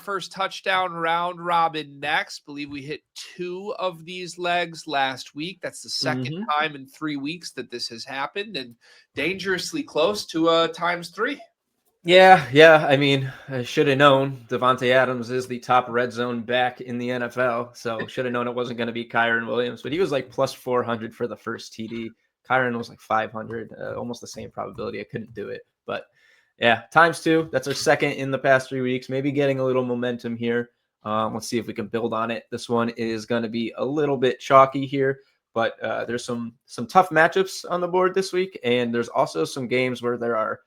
first touchdown round robin next. Believe we hit 2 of these legs last week. That's the second time in 3 weeks that this has happened, and dangerously close to times 3. Yeah. I mean, I should have known Devontae Adams is the top red zone back in the NFL. So should have known it wasn't going to be Kyron Williams, but he was like plus 400 for the first TD. Kyron was like 500, almost the same probability. I couldn't do it, but yeah, times 2. That's our second in the past 3 weeks. Maybe getting a little momentum here. Let's see if we can build on it. This one is going to be a little bit chalky here, but there's some tough matchups on the board this week, and there's also some games where there are,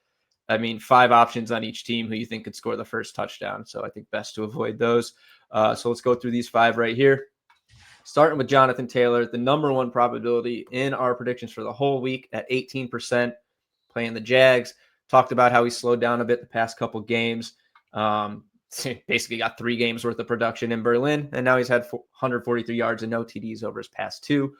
5 options on each team who you think could score the first touchdown. So I think best to avoid those. So let's go through these 5 right here. Starting with Jonathan Taylor, the number 1 probability in our predictions for the whole week at 18%, playing the Jags. Talked about how he slowed down a bit the past couple games. Basically got 3 games worth of production in Berlin, and now he's had 143 yards and no TDs over his past 2.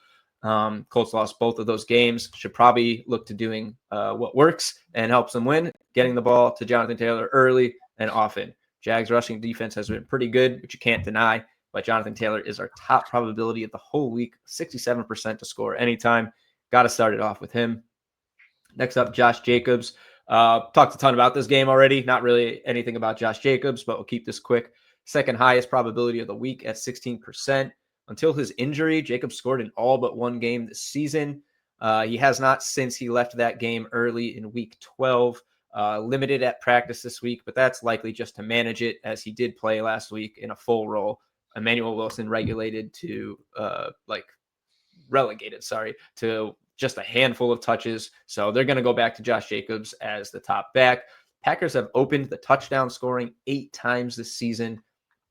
Colts lost both of those games. Should probably look to doing what works and helps them win, getting the ball to Jonathan Taylor early and often. Jags rushing defense has been pretty good, which you can't deny, but Jonathan Taylor is our top probability of the whole week, 67% to score anytime. Got to start it off with him. Next up, Josh Jacobs. Talked a ton about this game already. Not really anything about Josh Jacobs, but we'll keep this quick. Second highest probability of the week at 16%. Until his injury, Jacobs scored in all but 1 game this season. He has not since he left that game early in week 12. Limited at practice this week, but that's likely just to manage it, as he did play last week in a full role. Emmanuel Wilson relegated to just a handful of touches. So they're going to go back to Josh Jacobs as the top back. Packers have opened the touchdown scoring 8 times this season.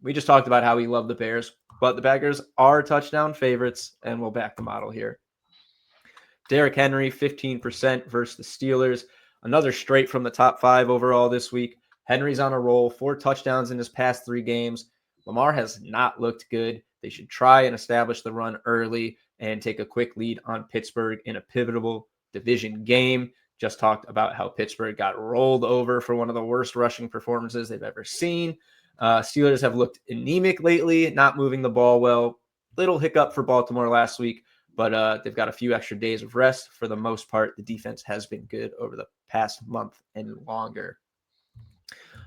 We just talked about how we love the Bears, but the Packers are touchdown favorites, and we'll back the model here. Derrick Henry, 15% versus the Steelers. Another straight from the top 5 overall this week. Henry's on a roll, 4 touchdowns in his past 3 games. Lamar has not looked good. They should try and establish the run early and take a quick lead on Pittsburgh in a pivotal division game. Just talked about how Pittsburgh got rolled over for one of the worst rushing performances they've ever seen. Steelers have looked anemic lately, not moving the ball well. Little hiccup for Baltimore last week, but they've got a few extra days of rest. For the most part, the defense has been good over the past month and longer.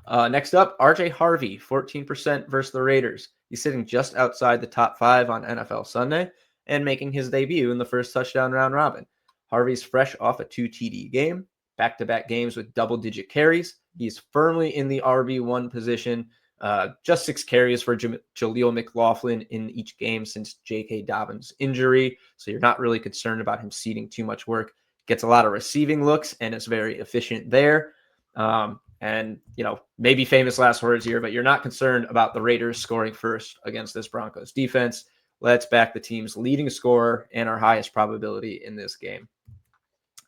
Next up, RJ Harvey, 14% versus the Raiders. He's sitting just outside the top 5 on NFL Sunday and making his debut in the first touchdown round robin. Harvey's fresh off a 2 TD game, back-to-back games with double-digit carries. He's firmly in the RB1 position. Just 6 carries for Jaleel McLaughlin in each game since J.K. Dobbins' injury. So you're not really concerned about him ceding too much work. Gets a lot of receiving looks and is very efficient there. And, maybe famous last words here, but you're not concerned about the Raiders scoring first against this Broncos defense. Let's back the team's leading scorer and our highest probability in this game.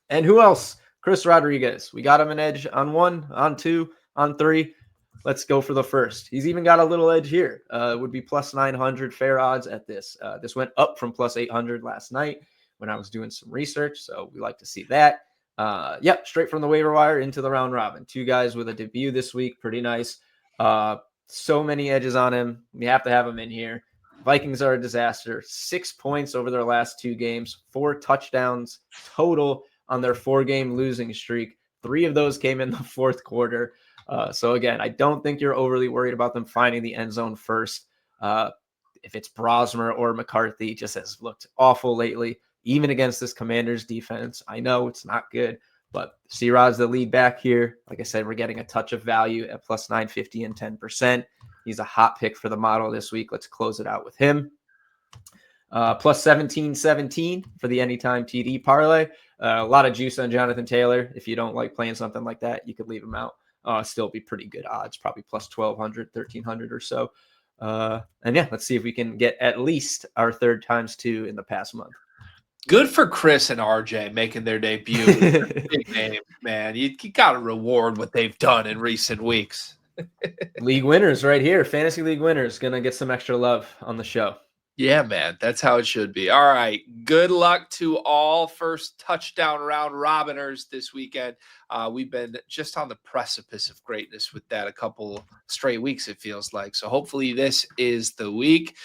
And who else? Chris Rodriguez. We got him an edge on 1, on 2, on 3. Let's go for the first. He's even got a little edge here. It would be plus 900 fair odds at this. This went up from plus 800 last night when I was doing some research, so we like to see that. Straight from the waiver wire into the round robin. 2 guys with a debut this week. Pretty nice. So many edges on him. We have to have him in here. Vikings are a disaster. 6 points over their last 2 games. 4 touchdowns total on their 4-game losing streak. 3 of those came in the fourth quarter. So again, I don't think you're overly worried about them finding the end zone first. If it's Brosmer or McCarthy, just has looked awful lately, even against this Commanders defense. I know it's not good, but C-Rod's the lead back here. Like I said, we're getting a touch of value at plus 950 and 10%. He's a hot pick for the model this week. Let's close it out with him. Plus 17-17 for the anytime TD parlay. A lot of juice on Jonathan Taylor. If you don't like playing something like that, you could leave him out. Still be pretty good odds, probably plus 1,200, 1,300 or so. Let's see if we can get at least our 3rd times 2 in the past month. Good for Chris and RJ making their debut. Big name, man. You got to reward what they've done in recent weeks. League winners right here. Fantasy league winners. Going to get some extra love on the show. Yeah, man, that's how it should be. All right. Good luck to all first touchdown round robiners this weekend. We've been just on the precipice of greatness with that a couple straight weeks, it feels like. So hopefully this is the week.